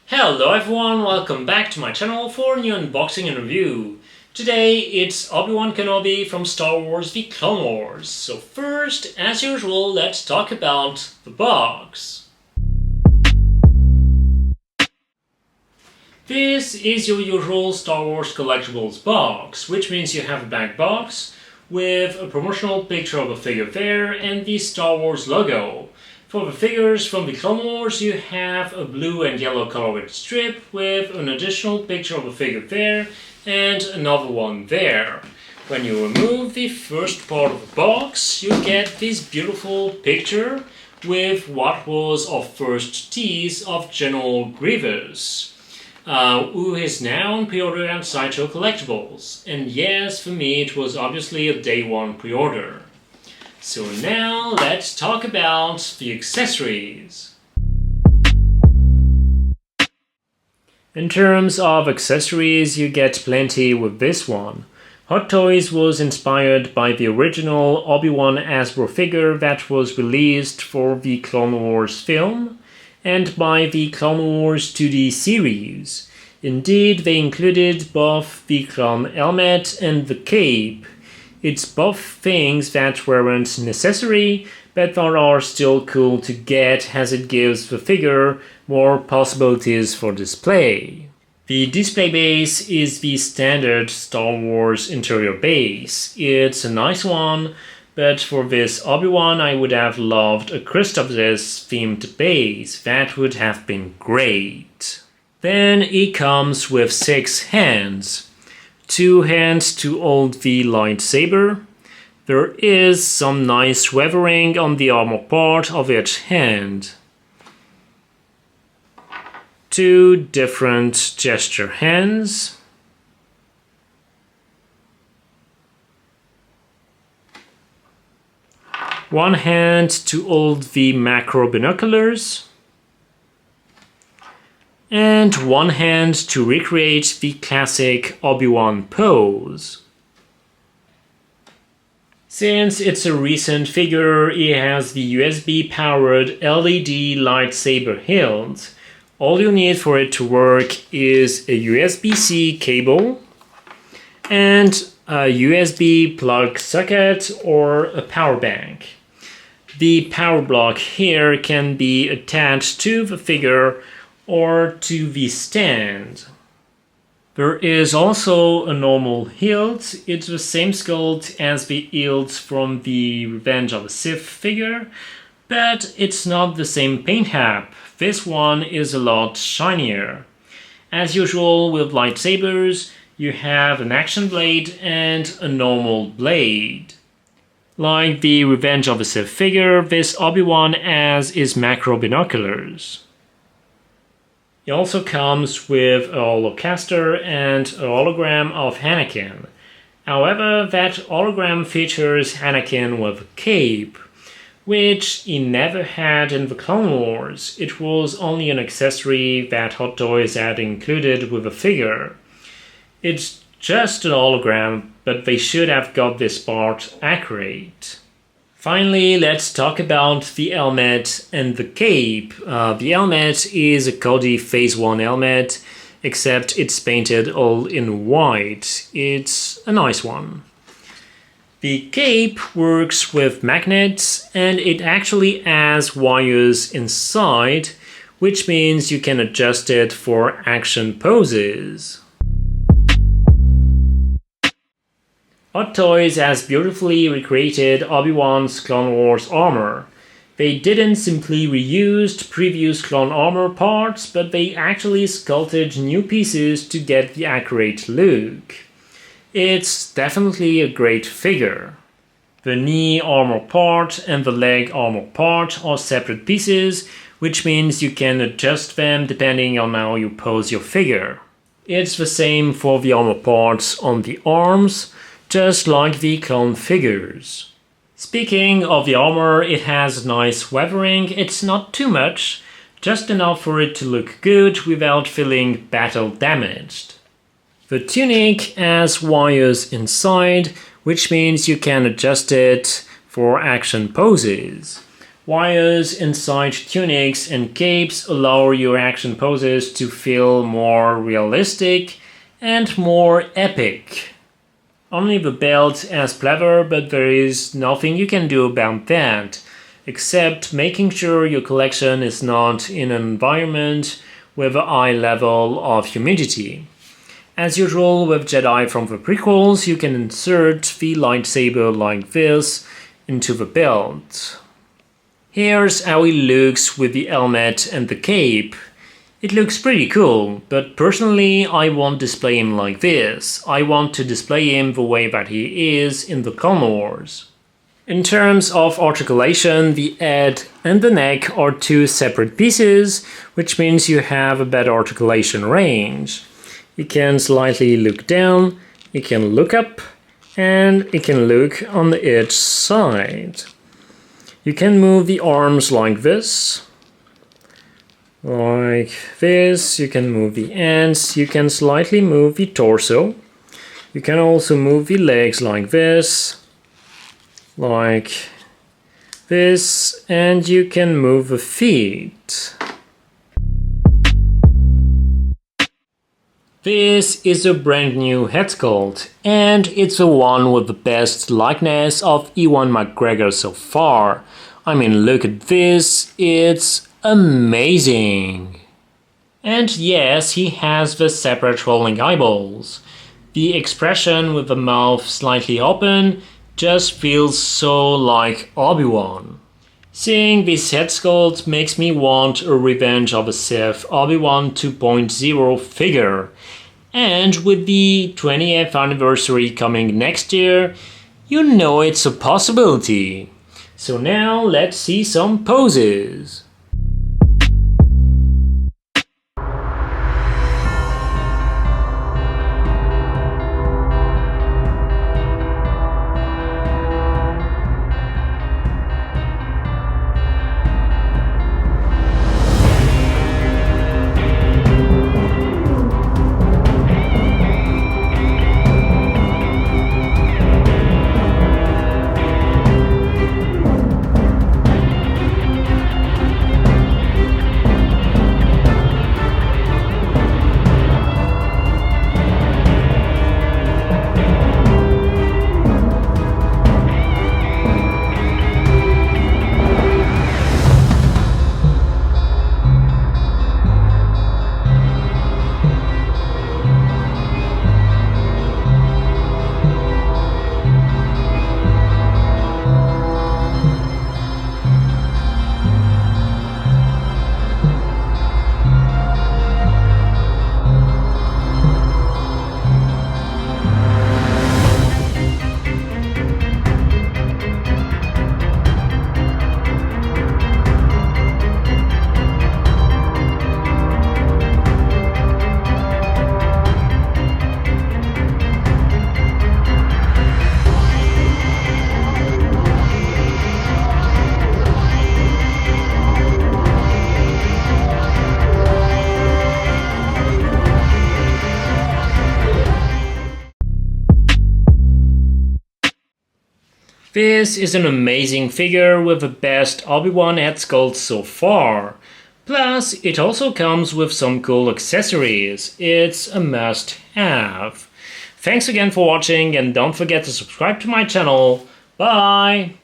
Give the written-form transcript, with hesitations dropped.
Hello everyone, welcome back to my channel for a new unboxing and review. Today it's Obi-Wan Kenobi from Star Wars The Clone Wars. So first, as usual, let's talk about the box. This is your usual Star Wars collectibles box, which means you have a black box with a promotional picture of a figure there and the Star Wars logo. For the figures from the Clone Wars, you have a blue and yellow colored strip with an additional picture of a figure there and another one there. When you remove the first part of the box, you get this beautiful picture with what was our first tease of General Grievous, who is now on pre-order at Sideshow Collectibles. And yes, for me it was obviously a day one pre-order. So now let's talk about the accessories. In terms of accessories, you get plenty with this one. Hot Toys was inspired by the original Obi-Wan Hasbro figure that was released for the Clone Wars film, and by the Clone Wars 2D series. Indeed, they included both the clone helmet and the cape. It's both things that weren't necessary, but that are still cool to get as it gives the figure more possibilities for display. The display base is the standard Star Wars interior base. It's a nice one, but for this Obi-Wan I would have loved a Christophsis themed base. That would have been great. Then it comes with 6 hands. 2 hands to hold the lightsaber. There is some nice weathering on the armor part of each hand. 2 different gesture hands. One hand to hold the macro binoculars. And one hand to recreate the classic Obi-Wan pose. Since it's a recent figure, it has the USB-powered LED lightsaber hilt. All you need for it to work is a USB-C cable and a USB plug socket or a power bank. The power block here can be attached to the figure or to the stand. There is also a normal hilt. It's the same sculpt as the hilts from the Revenge of the Sith figure, but it's not the same paint hap. This one is a lot shinier. As usual with lightsabers, you have an action blade and a normal blade. Like the Revenge of the Sith figure, this Obi-Wan has his macro binoculars. It also comes with a holocaster and a hologram of Anakin. However, that hologram features Anakin with a cape, which he never had in the Clone Wars. It was only an accessory that Hot Toys had included with the figure. It's just an hologram, but they should have got this part accurate. Finally, let's talk about the helmet and the cape. The helmet is a Cody Phase 1 helmet, except it's painted all in white. It's a nice one. The cape works with magnets and it actually has wires inside, which means you can adjust it for action poses. Hot Toys has beautifully recreated Obi-Wan's Clone Wars armor. They didn't simply reuse previous clone armor parts, but they actually sculpted new pieces to get the accurate look. It's definitely a great figure. The knee armor part and the leg armor part are separate pieces, which means you can adjust them depending on how you pose your figure. It's the same for the armor parts on the arms, just like the clone figures. Speaking of the armor, it has nice weathering. It's not too much, just enough for it to look good without feeling battle damaged. The tunic has wires inside, which means you can adjust it for action poses. Wires inside tunics and capes allow your action poses to feel more realistic and more epic. Only the belt as clever, but there is nothing you can do about that, except making sure your collection is not in an environment with a high level of humidity. As usual with Jedi from the prequels, you can insert the lightsaber like this into the belt. Here's how it looks with the helmet and the cape. It looks pretty cool, but personally I won't display him like this. I want to display him the way that he is in the Clone Wars. In terms of articulation, the head and the neck are two separate pieces, which means you have a better articulation range. You can slightly look down, you can look up, and you can look on each side. You can move the arms like this. Like this, you can move the hands, you can slightly move the torso. You can also move the legs like this, and you can move the feet. This is a brand new Headsculpt, and it's the one with the best likeness of Ewan McGregor so far. I mean, look at this, it's amazing! And yes, he has the separate rolling eyeballs. The expression with the mouth slightly open just feels so like Obi-Wan. Seeing this Headsculpt makes me want a Revenge of the Sith Obi-Wan 2.0 figure. And with the 20th anniversary coming next year, you know it's a possibility. So now let's see some poses. This is an amazing figure with the best Obi-Wan Headsculpt so far. Plus, it also comes with some cool accessories. It's a must-have. Thanks again for watching and don't forget to subscribe to my channel. Bye!